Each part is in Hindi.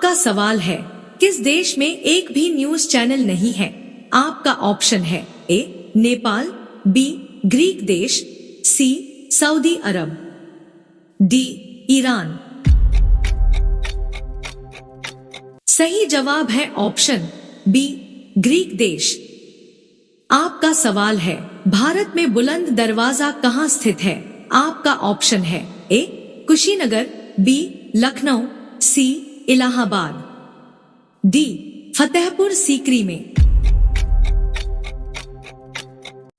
आपका सवाल है, किस देश में एक भी न्यूज चैनल नहीं है? आपका ऑप्शन है ए नेपाल, बी ग्रीक देश, सी सऊदी अरब, डी ईरान। सही जवाब है ऑप्शन बी ग्रीक देश। आपका सवाल है, भारत में बुलंद दरवाजा कहाँ स्थित है? आपका ऑप्शन है ए कुशीनगर, बी लखनऊ, सी इलाहाबाद, डी फतेहपुर सीकरी में।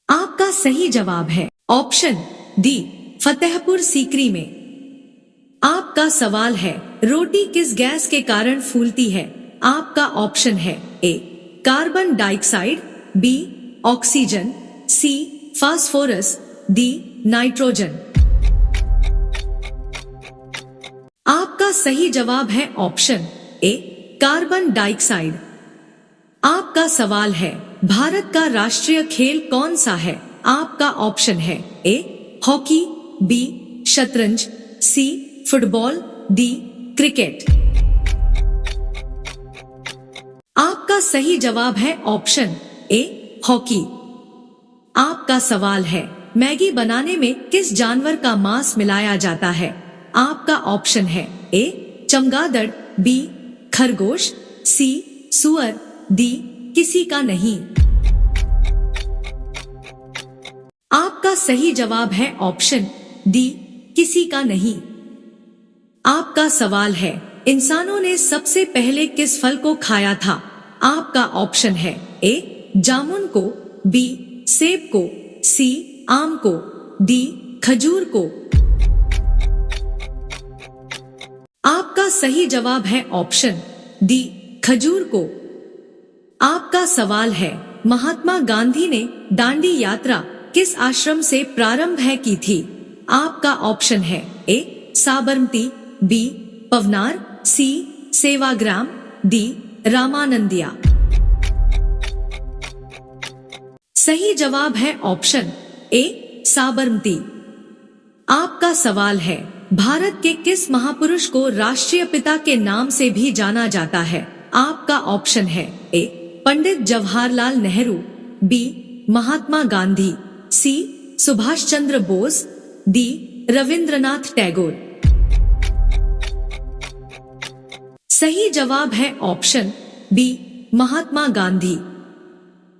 आपका सही जवाब है ऑप्शन डी फतेहपुर सीकरी में। आपका सवाल है, रोटी किस गैस के कारण फूलती है? आपका ऑप्शन है ए कार्बन डाइऑक्साइड, बी ऑक्सीजन, सी फास्फोरस, डी नाइट्रोजन। आपका सही जवाब है ऑप्शन ए कार्बन डाइऑक्साइड। आपका सवाल है, भारत का राष्ट्रीय खेल कौन सा है? आपका ऑप्शन है ए हॉकी, बी शतरंज, सी फुटबॉल, डी क्रिकेट। आपका सही जवाब है ऑप्शन ए हॉकी। आपका सवाल है, मैगी बनाने में किस जानवर का मांस मिलाया जाता है? आपका ऑप्शन है ए चमगादड़, बी खरगोश, सी सुअर, डी किसी का नहीं। आपका सही जवाब है ऑप्शन डी किसी का नहीं। आपका सवाल है, इंसानों ने सबसे पहले किस फल को खाया था? आपका ऑप्शन है ए जामुन को, बी सेब को, सी आम को, डी खजूर को। आपका सही जवाब है ऑप्शन डी खजूर को। आपका सवाल है, महात्मा गांधी ने दांडी यात्रा किस आश्रम से प्रारंभ है की थी? आपका ऑप्शन है ए साबरमती, बी पवनार, सी सेवाग्राम, डी रामानंदिया। सही जवाब है ऑप्शन ए साबरमती। आपका सवाल है, भारत के किस महापुरुष को राष्ट्रीय पिता के नाम से भी जाना जाता है? आपका ऑप्शन है ए पंडित जवाहरलाल नेहरू, बी महात्मा गांधी, सी सुभाष चंद्र बोस, डी रविंद्रनाथ टैगोर। सही जवाब है ऑप्शन बी महात्मा गांधी।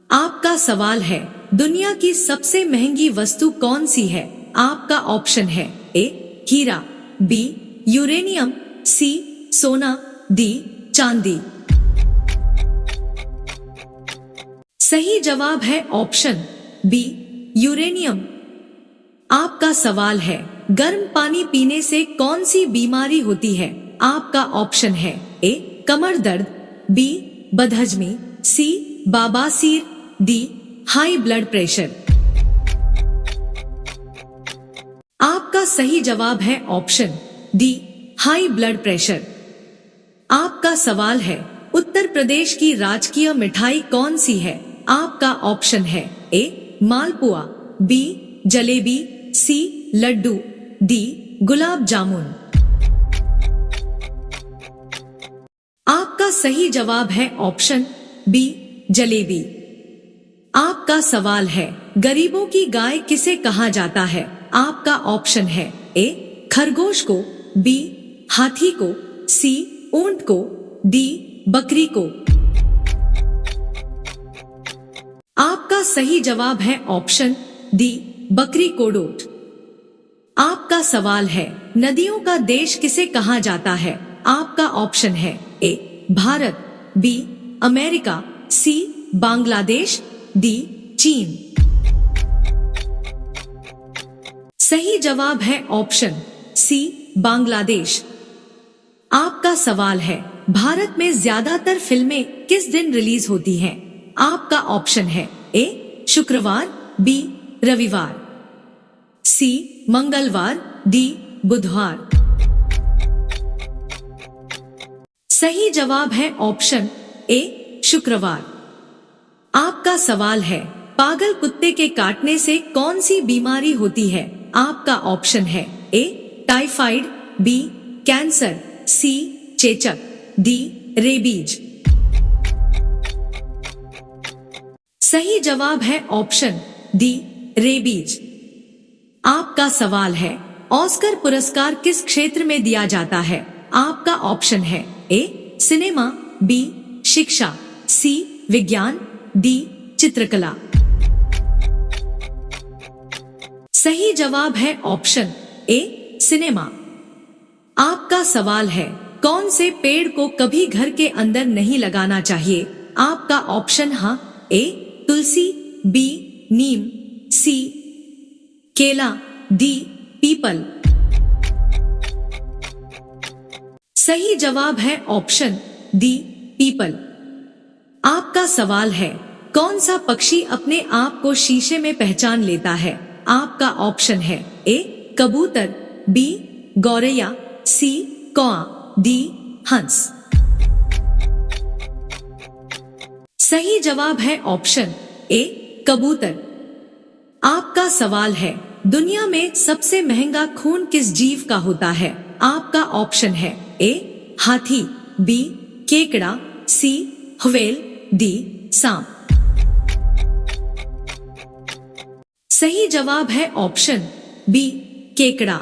आपका सवाल है, दुनिया की सबसे महंगी वस्तु कौन सी है? आपका ऑप्शन है ए हीरा, बी यूरेनियम, सी सोना, डी चांदी। सही जवाब है ऑप्शन बी यूरेनियम। आपका सवाल है, गर्म पानी पीने से कौन सी बीमारी होती है? आपका ऑप्शन है ए कमर दर्द, बी बदहजमी, सी बवासीर, डी हाई ब्लड प्रेशर। आपका सही जवाब है option D high blood pressure. आपका सवाल है, उत्तर प्रदेश की राजकीय मिठाई कौन सी है? आपका ऑप्शन है ए मालपुआ, बी जलेबी, सी लड्डू, डी गुलाब जामुन। आपका सही जवाब है ऑप्शन बी जलेबी। आपका सवाल है, गरीबों की गाय किसे कहा जाता है? आपका ऑप्शन है ए खरगोश को, बी हाथी को, सी ऊंट को, डी बकरी को। आपका सही जवाब है ऑप्शन डी बकरी कोडोट। आपका सवाल है, नदियों का देश किसे कहा जाता है? आपका ऑप्शन है ए भारत, बी अमेरिका, सी बांग्लादेश, डी चीन। सही जवाब है ऑप्शन सी बांग्लादेश। आपका सवाल है, भारत में ज्यादातर फिल्में किस दिन रिलीज होती हैं? आपका ऑप्शन है ए शुक्रवार, बी रविवार, सी मंगलवार, डी बुधवार। सही जवाब है ऑप्शन ए शुक्रवार। आपका सवाल है, पागल कुत्ते के काटने से कौन सी बीमारी होती है? आपका ऑप्शन है ए टाइफाइड, बी कैंसर, सी चेचक, डी रेबीज। सही जवाब है ऑप्शन डी रेबीज। आपका सवाल है, ऑस्कर पुरस्कार किस क्षेत्र में दिया जाता है? आपका ऑप्शन है ए सिनेमा, बी शिक्षा, सी विज्ञान, डी चित्रकला। सही जवाब है ऑप्शन ए सिनेमा। आपका सवाल है, कौन से पेड़ को कभी घर के अंदर नहीं लगाना चाहिए? आपका ऑप्शन हाँ ए तुलसी, बी नीम, सी केला, डी पीपल। सही जवाब है ऑप्शन डी पीपल। आपका सवाल है, कौन सा पक्षी अपने आप को शीशे में पहचान लेता है? आपका ऑप्शन है ए कबूतर, बी गौरैया, सी कौआ, डी हंस। सही जवाब है ऑप्शन ए कबूतर। आपका सवाल है, दुनिया में सबसे महंगा खून किस जीव का होता है? आपका ऑप्शन है ए हाथी, बी केकड़ा, सी व्हेल, डी सांप। सही जवाब है ऑप्शन बी केकड़ा।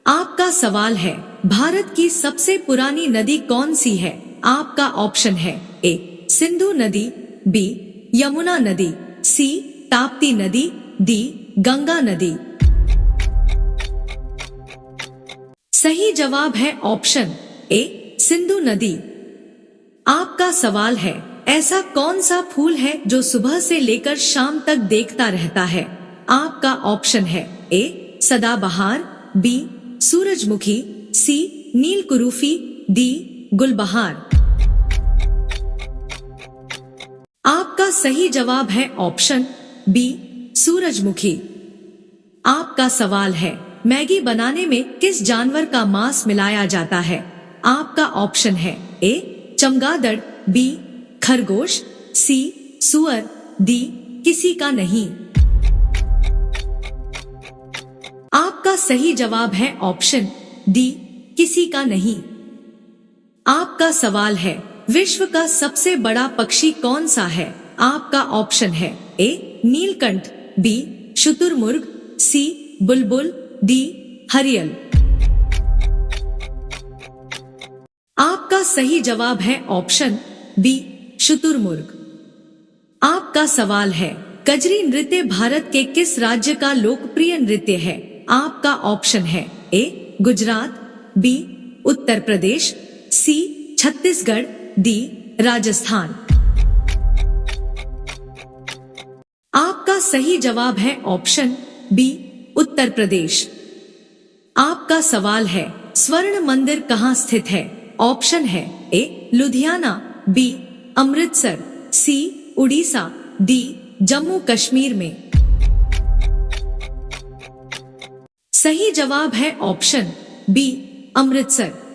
आपका सवाल है, भारत की सबसे पुरानी नदी कौन सी है? आपका ऑप्शन है ए सिंधु नदी, बी यमुना नदी, सी ताप्ती नदी, डी गंगा नदी। सही जवाब है ऑप्शन ए सिंधु नदी। आपका सवाल है, ऐसा कौन सा फूल है जो सुबह से लेकर शाम तक देखता रहता है? आपका ऑप्शन है ए सदाबहार, बी सूरजमुखी, सी नीलकुरूफी, डी गुलबहार। आपका सही जवाब है ऑप्शन बी सूरजमुखी। आपका सवाल है, मैगी बनाने में किस जानवर का मांस मिलाया जाता है? आपका ऑप्शन है ए चमगादड़, बी खरगोश, सी सुअर, डी किसी का नहीं। आपका सही जवाब है ऑप्शन डी किसी का नहीं। आपका सवाल है, विश्व का सबसे बड़ा पक्षी कौन सा है? आपका ऑप्शन है ए नीलकंठ, बी शुतुरमुर्ग, सी बुलबुल, डी हरियल। आपका सही जवाब है ऑप्शन बी शुतुरमुर्ग। आपका सवाल है, कजरी नृत्य भारत के किस राज्य का लोकप्रिय नृत्य है? आपका ऑप्शन है ए गुजरात, बी उत्तर प्रदेश, सी छत्तीसगढ़, डी राजस्थान। आपका सही जवाब है ऑप्शन बी उत्तर प्रदेश। आपका सवाल है, स्वर्ण मंदिर कहाँ स्थित है? ऑप्शन है ए लुधियाना, बी अमृतसर, सी उड़ीसा, डी जम्मू कश्मीर में। सही जवाब है ऑप्शन बी अमृतसर।